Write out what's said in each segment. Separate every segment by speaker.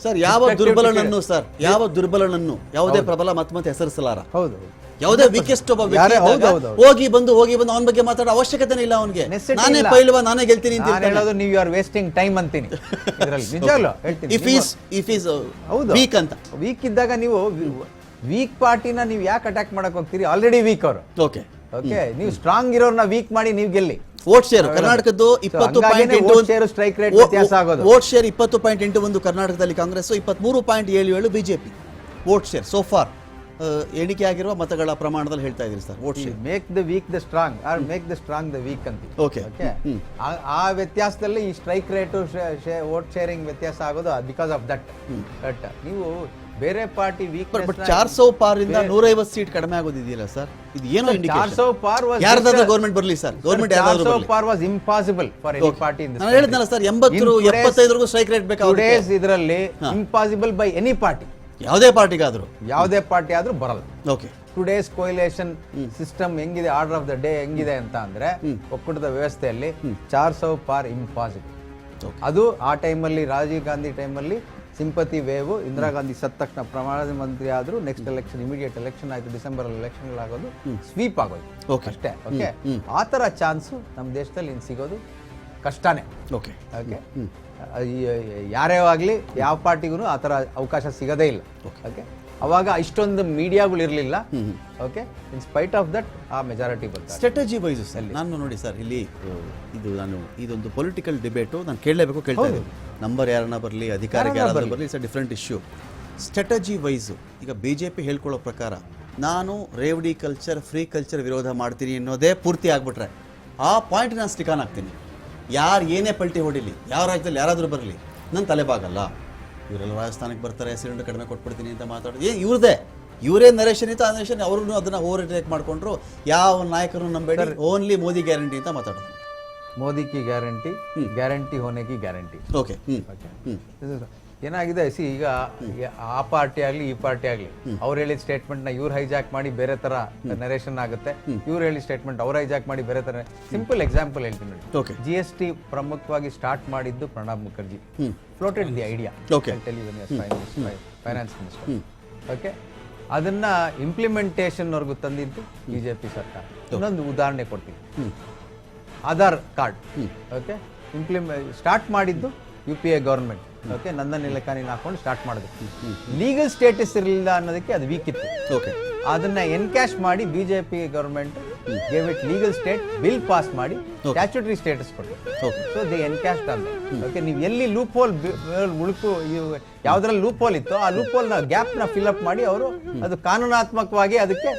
Speaker 1: Sir ಯಾವ ದುರ್ಬಲನನ್ನು ಯಾವುದೇ ಪ್ರಬಲ ಮತ್ತೆ ಹೆಸರಿಸಲಾರ.
Speaker 2: ಹೌದು,
Speaker 1: ಯಾವುದೇ ವೀಕೆಸ್ಟ್ ಒಬ್ಬ ಹೋಗಿ ಬಂದು ಅವನ ಬಗ್ಗೆ ಮಾತಾಡೋ ಅವಶ್ಯಕತೆ ಇಲ್ಲ ಅವನಿಗೆ. ನಾನೇ ಪೈಲ್ವಾ, ನಾನೇ ಗೆಲ್ತೀನಿ ಅಂತ
Speaker 2: ಹೇಳೋದು. ನೀವು ಯು ಆರ್ ವೇಸ್ಟಿಂಗ್ ಟೈಮ್ ಅಂತೀನಿ ಇದರಲ್ಲಿ. ನಿಜವಾಗ್ಲೂ ಹೇಳ್ತೀನಿ.
Speaker 1: ಇಫ್ ಈಸ್ ವೀಕ್ ಅಂತ.
Speaker 2: ವೀಕ್ ಇದ್ದಾಗ ನೀವು ವೀಕ್ ಪಾರ್ಟಿನ ನೀವು ಯಾಕೆ ಅಟ್ಯಾಕ್ ಮಾಡಕ್ ಹೋಗ್ತೀರಿ? ಆಲ್ರೆಡಿ ವೀಕ್ ಅವರು.
Speaker 1: ಓಕೆ,
Speaker 2: ನೀವು ಸ್ಟ್ರಾಂಗ್ ಇರೋರ್ನ ವೀಕ್ ಮಾಡಿ ನೀವು ಗೆಲ್ಲಿ.
Speaker 1: ವೋಟ್ ಶೇರ್ ಕರ್ನಾಟಕದ್ದು
Speaker 2: 20.81 ಸ್ಟ್ರೈಕ್ ರೇಟ್ ವ್ಯತ್ಯಾಸ ಆಗೋದು.
Speaker 1: ವೋಟ್ ಶೇರ್ 20.81 ಕರ್ನಾಟಕದಲ್ಲಿ Congress, 23.77 BJP. Vote share so far ಎಣಿಕೆ ಆಗಿರುವ ಮತಗಳ ಪ್ರಮಾಣದಲ್ಲಿ ಹೇಳ್ತಾ ಇದೀರಿ sir. Vote share
Speaker 2: make the weak the strong or make the strong the weak ಅಂತ.
Speaker 1: ಓಕೆ,
Speaker 2: ಆ ವ್ಯತ್ಯಾಸದಲ್ಲಿ ಈ ಸ್ಟ್ರೈಕ್ ರೇಟು ವೋಟ್ ಶೇರಿಂಗ್ ವ್ಯತ್ಯಾಸ ಆಗೋದು ಬಿಕಾಸ್ ಆಫ್ ದಟ್. ಬಟ್ ನೀವು ಬೇರೆ ಪಾರ್ಟಿ ವೀಕ್
Speaker 1: ಬಟ್ 400 ಪಾರ್ ಇಂದ 150 ಸೀಟ್ ಕಡಿಮೆ ಆಗೋದಿದೆಯಲ್ಲ ಸರ್, ಇದು ಏನೋ ಇಂಡಿಕೇಶನ್.
Speaker 2: 400 ಪಾರ್ ವಾಸ್
Speaker 1: ಯಾರ್ದಾದ್ರೂ ಗವರ್ನಮೆಂಟ್ ಬರಲಿ ಸರ್, ಗವರ್ನಮೆಂಟ್ ಯಾರ್ದಾದ್ರೂ ಬರಲಿ.
Speaker 2: 400 ಪಾರ್ was impossible for any party in this.
Speaker 1: ನಾನು ಹೇಳಿದ್ನಲ್ಲ ಸರ್, 80 75 ಸ್ಟ್ರೈಕ್ ರೇಟ್ ಬೇಕಾಗುತ್ತೆ.
Speaker 2: ಟುಡೇಸ್ ಇದರಲ್ಲಿ ಇಂಪಾಸಿಬಲ್ ಬೈ ಎನಿ ಪಾರ್ಟಿ,
Speaker 1: ಯಾವುದೇ ಪಾರ್ಟಿಗಾದ್ರೂ
Speaker 2: ಬರಲ್ಲ.
Speaker 1: ಓಕೆ,
Speaker 2: ಟುಡೇಸ್ ಕೊಯಿಲೇಷನ್ ಸಿಸ್ಟಮ್ ಹೆಂಗಿದೆ, ಆರ್ಡರ್ ಆಫ್ ದ ಡೇ ಹೆಂಗಿದೆ ಅಂತ ಅಂದ್ರೆ ಒಕ್ಕೂಟದ ವ್ಯವಸ್ಥೆಯಲ್ಲಿ 400 ಪಾರ್ ಇಂಪಾಸಿಬಲ್. ಅದು ಆ ಟೈಮಲ್ಲಿ ರಾಜೀವ್ ಗಾಂಧಿ ಟೈಮಲ್ಲಿ ಸಿಂಪತಿ ವೇವ್, ಇಂದಿರಾ ಗಾಂಧಿ ಸತ್ತ ತಕ್ಷಣ ಪ್ರಧಾನಮಂತ್ರಿ ಆದ್ರು, ನೆಕ್ಸ್ಟ್ ಎಲೆಕ್ಷನ್ ಇಮಿಡಿಯೇಟ್ ಎಲೆಕ್ಷನ್ ಆಯ್ತು, ಡಿಸೆಂಬರ್ ಅಲ್ಲಿ ಎಲೆಕ್ಷನ್ ಆಗೋದು, ಸ್ವೀಪ್ ಆಗೋದು ಅಷ್ಟೇ. ಓಕೆ, ಆ ತರ ಚಾನ್ಸ್ ನಮ್ಮ ದೇಶದಲ್ಲಿ ಇನ್ನು ಸಿಗೋದು ಕಷ್ಟನೇ.
Speaker 1: ಓಕೆ,
Speaker 2: ಯಾರೇ ಆಗಲಿ ಯಾವ ಪಾರ್ಟಿಗೂ ಆ ಥರ ಅವಕಾಶ ಸಿಗೋದೇ ಇಲ್ಲ. ಓಕೆ, ಅವಾಗ ಇಷ್ಟೊಂದು ಮೀಡಿಯಾಗಳು ಇರಲಿಲ್ಲ. Okay, in spite of that ಆ ಮೆಜಾರಿಟಿ ಬಂತು.
Speaker 1: ಸ್ಟ್ರಾಟಜಿ ವೈಸ್ ನಾನು ನೋಡಿ ಸರ್, ಇಲ್ಲಿ ಇದೊಂದು ಪೊಲಿಟಿಕಲ್ ಡಿಬೇಟು ನಾನು ಕೇಳಲೇಬೇಕು, ಕೇಳ್ತಾ ಇದ್ದೀನಿ. ನಂಬರ್ ಯಾರನ್ನ ಬರಲಿ, ಅಧಿಕಾರಿಗೆ ಯಾರಾದ್ರೂ ಬರಲಿ, it's a different issue. Strategy wise ಈಗ ಬಿಜೆಪಿ ಹೇಳ್ಕೊಳ್ಳೋ ಪ್ರಕಾರ ನಾನು ರೇವಡಿ ಕಲ್ಚರ್, ಫ್ರೀ ಕಲ್ಚರ್ ವಿರೋಧ ಮಾಡ್ತೀನಿ ಅನ್ನೋದೇ ಪೂರ್ತಿ ಆಗ್ಬಿಟ್ರೆ ಆ ಪಾಯಿಂಟ್ ನಾನು ಸ್ಟಿಕಾನ್ ಆಗ್ತೀನಿ. ಯಾರು ಏನೇ ಪಲ್ಟಿ ಹೊಡಿಲಿ, ಯಾವ ರಾಜ್ಯದಲ್ಲಿ ಯಾರಾದರೂ ಬರಲಿ, ನನ್ನ ತಲೆಬಾಗಲ್ಲ. ಇವರೆಲ್ಲ ರಾಜಸ್ಥಾನಕ್ಕೆ ಬರ್ತಾರೆ, ಸಿಲಿಂಡರ್ ಕಡಿಮೆ ಕೊಟ್ಬಿಡ್ತೀನಿ ಅಂತ ಮಾತಾಡೋದು ಇವರೇ ನರೇಶನ್ ಇತ್ತು. ಆ ನರೇಶನ್ ಅವರು ಅದನ್ನು ಓವರ್ ಟೇಕ್ ಮಾಡಿಕೊಂಡ್ರು. ಯಾವ ನಾಯಕರನ್ನು ನಂಬೇಡಿ, ಓನ್ಲಿ ಮೋದಿ ಗ್ಯಾರಂಟಿ ಅಂತ ಮಾತಾಡೋದು.
Speaker 2: ಮೋದಿ ಕಿ ಗ್ಯಾರಂಟಿ, ಗ್ಯಾರಂಟಿ ಹೋನೆ ಕಿ ಗ್ಯಾರಂಟಿ.
Speaker 1: ಓಕೆ,
Speaker 2: ಏನಾಗಿದೆ ಈಗ ಆ ಪಾರ್ಟಿ ಆಗಲಿ ಈ ಪಾರ್ಟಿ ಆಗಲಿ ಅವ್ರು ಹೇಳಿದ ಸ್ಟೇಟ್ಮೆಂಟ್ ನ ಇವ್ರು ಹೈಜಾಕ್ ಮಾಡಿ ಬೇರೆ ತರ ನರೇಷನ್ ಆಗುತ್ತೆ, ಇವ್ರು ಹೇಳಿ ಸ್ಟೇಟ್ಮೆಂಟ್ ಅವ್ರು ಹೈಜಾಕ್ ಮಾಡಿ ಬೇರೆ ತರ. ಸಿಂಪಲ್ ಎಕ್ಸಾಂಪಲ್ ಹೇಳ್ತೀನಿ ನೋಡಿ. GST ಪ್ರಮುಖವಾಗಿ ಸ್ಟಾರ್ಟ್ ಮಾಡಿದ್ದು Pranab Mukherjee, floated the idea, finance minister. Okay, ಅದನ್ನ ಇಂಪ್ಲಿಮೆಂಟೇಷನ್ ವರ್ಗೂ ತಂದಿದ್ದು ಬಿಜೆಪಿ ಸರ್ಕಾರ. ಇನ್ನೊಂದು ಉದಾಹರಣೆ ಕೊಡ್ತೀನಿ, ಆಧಾರ್ ಕಾರ್ಡ್. ಓಕೆ, ಸ್ಟಾರ್ಟ್ ಮಾಡಿದ್ದು UPA ಗವರ್ಮೆಂಟ್. ಓಕೆ, ನಂದನ್ ನಿಲಕಾನಿನ ಹಾಕೊಂಡು ಸ್ಟಾರ್ಟ್ ಮಾಡಿದ್ರು. ಲೀಗಲ್ ಸ್ಟೇಟಸ್ ಇರಲಿಲ್ಲ ಅನ್ನೋದಕ್ಕೆ ಅದು ವೀಕ್ ಇತ್ತು.
Speaker 1: ಓಕೆ,
Speaker 2: ಅದನ್ನ ಎನ್ಕ್ಯಾಶ್ ಮಾಡಿ BJP government gave it legal state, bill pass ಮಾಡಿ ಸ್ಟ್ಯಾಚ್ಯೂಟರಿ ಸ್ಟೇಟಸ್ ಕೊಟ್ಟರು. ಸೊ ದೇ ಎನ್ಕ್ಯಾಶ್ ಅಂದ್ರೆ ಓಕೆ, ನೀವು ಎಲ್ಲಿ ಲೂಪ್ ಹೋಲ್ ಯಾವ್ದ್ರಲ್ಲಿ ಲೂಪ್ ಹೋಲ್ ಇತ್ತು ಆ ಲೂಪ್ ಹೋಲ್ ನ ಗ್ಯಾಪ್ ನ ಫಿಲ್ ಅಪ್ ಮಾಡಿ ಅವರು ಅದು ಕಾನೂನಾತ್ಮಕವಾಗಿ ಅದಕ್ಕೆ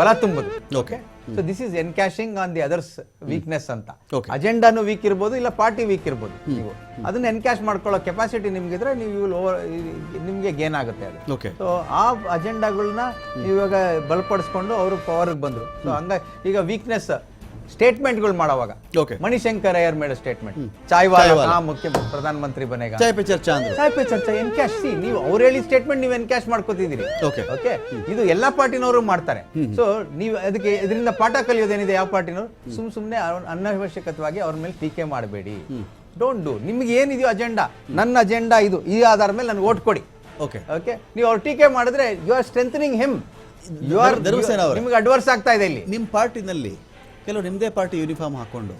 Speaker 2: ಬಲ ತುಂಬುದು. Okay, so this is ಎನ್ಕ್ಯಾಶಿಂಗ್ on the others weakness ಅಂತ. ಅಜೆಂಡಾನು ವೀಕ್ ಇರ್ಬೋದು, ಇಲ್ಲ ಪಾರ್ಟಿ ವೀಕ್ ಇರ್ಬೋದು. ನೀವು ಅದನ್ನ ಎನ್ಕ್ಯಾಶ್ ಮಾಡ್ಕೊಳ್ಳೋ ಕೆಪಾಸಿಟಿ ನಿಮ್ಗಿದ್ರೆ ನಿಮ್ಗೆ ಗೇನ್ ಆಗುತ್ತೆ ಅದು. ಸೊ ಆ ಅಜೆಂಡಾಗಳನ್ನ ಇವಾಗ ಬಲಪಡಿಸ್ಕೊಂಡು ಅವರು ಪವರ್ ಬಂದ್ರು. ಸೊ ಹಂಗಾಗಿ ಈಗ ವೀಕ್ನೆಸ್ ಸ್ಟೇಟ್ಮೆಂಟ್ಗಳು ಮಾಡೋವಾಗ ಮಣಿಶಂಕರ್ ಅಯ್ಯರ್ ಮೇಡ ಸ್ಟೇಟ್ಮೆಂಟ್, ಚಾಯ್ವಾಲ ಮುಖ್ಯ ಪ್ರಧಾನಮಂತ್ರಿ ಬನೇಗ, ಚಾಯ್ ಪೆ ಚರ್ಚಾ ಎನ್ಕ್ಯಾಶ್. ನೀವು ಅವ್ರು ಹೇಳಿ ಸ್ಟೇಟ್ಮೆಂಟ್ ನೀವು ಎನ್ಕ್ಯಾಶ್ ಮಾಡ್ಕೋತಿದ್ದೀರಿ. ಓಕೆ, ಇದು ಎಲ್ಲಾ ಪಾರ್ಟಿನವರು ಮಾಡ್ತಾರೆ. ಸೊ ನೀವು ಅದಕ್ಕೆ ಇದರಿಂದ ಪಾಠ ಕಲಿಯೋದೇನಿದೆ, ಯಾವ ಪಾರ್ಟಿನವರು ಸುಮ್ನೆ ಅನವಶ್ಯಕವಾಗಿ ಅವ್ರ ಮೇಲೆ ಟೀಕೆ ಮಾಡಬೇಡಿ. Don't do. ನಿಮ್ಗೆ ಏನಿದೆಯೋ ಅಜೆಂಡಾ, ನನ್ನ ಅಜೆಂಡಾ ಇದು, ಈ ಆಧಾರ ಮೇಲೆ ನನ್ಗೆ ಓಟ್ ಕೊಡಿ. ಓಕೆ, ನೀವು ಅವ್ರು ಟೀಕೆ ಮಾಡಿದ್ರೆ ಯು ಆರ್ ಸ್ಟ್ರೆಂಥನಿಂಗ್ ಹಿಮ್, ನಿಮ್ಗೆ ಅಡ್ವರ್ಸ್ ಆಗ್ತಾ ಇದೆ. ಇಲ್ಲಿ
Speaker 1: ನಿಮ್ಮ ಪಾರ್ಟಿನಲ್ಲಿ ಕೆಲವು ನಿಮ್ಮದೇ ಪಾರ್ಟಿ ಯೂನಿಫಾರ್ಮ್ ಹಾಕೊಂಡು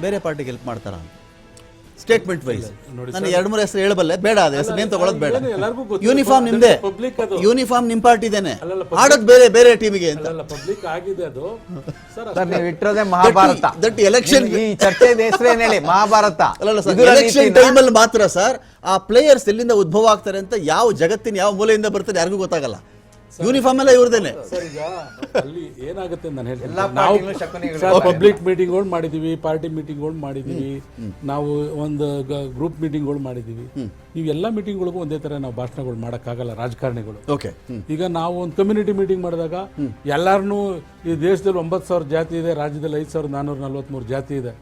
Speaker 1: ಬೇರೆ ಪಾರ್ಟಿಗೆ ಹೆಲ್ಪ್ ಮಾಡ್ತಾರ ಸ್ಟೇಟ್ಮೆಂಟ್ ವೈಸ್. ನಾನು 2-3 ಹೆಸರು ಹೇಳಬಲ್ಲೆ, ಬೇಡ ಅದು ಹೆಸರು ನೇಮ್ ತಗೊಳ್ಳೋದು ಬೇಡ. ಯೂನಿಫಾರ್ಮ್ ನಿಮ್ದೇ, ಯೂನಿಫಾರ್ಮ್ ನಿಮ್ಮ ಪಾರ್ಟಿ ಇದೇನೆ, ಆಡೋದು ಬೇರೆ ಟೀಮಿಗೆ ಅಂತ
Speaker 3: ಪಬ್ಲಿಕ್ ಆಗಿದೆ ಅದು.
Speaker 2: ಸರ್ ನೀವು ಇಟ್ಟಿರೋದೇ ಮಹಾಭಾರತ.
Speaker 1: ದಟ್ ಎಲೆಕ್ಷನ್
Speaker 2: ಈ ಚರ್ಚೆ ಹೆಸರೇನು ಹೇಳಿ, ಮಹಾಭಾರತ.
Speaker 1: ಎಲೆಕ್ಷನ್ ಟೈಮಲ್ಲಿ ಮಾತ್ರ ಸರ್ ಆ ಪ್ಲೇಯರ್ಸ್ ಎಲ್ಲಿಂದ ಉದ್ಭವ ಆಗ್ತಾರೆ ಅಂತ ಯಾವ ಜಗತ್ತಿನ ಯಾವ ಮೂಲೆಯಿಂದ ಬರ್ತಾರೆ ಯಾರಿಗೂ ಗೊತ್ತಾಗಲ್ಲ. ಯೂನಿಫಾರ್ಮ್ ಎಲ್ಲ ಇವ್ರದೇನೆ.
Speaker 3: ಸರ್ ಈಗ ಅಲ್ಲಿ ಏನಾಗುತ್ತೆ ನಾನು ಹೇಳ್ತೀನಿ, ನಾವು ಪಬ್ಲಿಕ್ ಮೀಟಿಂಗ್ಗಳು ಮಾಡಿದೀವಿ, ಪಾರ್ಟಿ ಮೀಟಿಂಗ್ಗಳು ಮಾಡಿದೀವಿ, ನಾವು ಒಂದು ಗ್ರೂಪ್ ಮೀಟಿಂಗ್ಗಳು ಮಾಡಿದೀವಿ. ನೀವು ಎಲ್ಲ ಮೀಟಿಂಗ್ಗಳಿಗೂ ಒಂದೇ ತರ ನಾವು ಭಾಷಣಗಳು ಮಾಡೋಕ್ಕಾಗಲ್ಲ ರಾಜಕಾರಣಿಗಳು.
Speaker 1: ಓಕೆ,
Speaker 3: ಈಗ ನಾವು ಒಂದು ಕಮ್ಯುನಿಟಿ ಮೀಟಿಂಗ್ ಮಾಡಿದಾಗ ಎಲ್ಲಾರನ್ನೂ ಈ ದೇಶದಲ್ಲಿ 9,000 ಜಾತಿ ಇದೆ, ರಾಜ್ಯದಲ್ಲಿ 5,443 ಜಾತಿ ಇದೆ,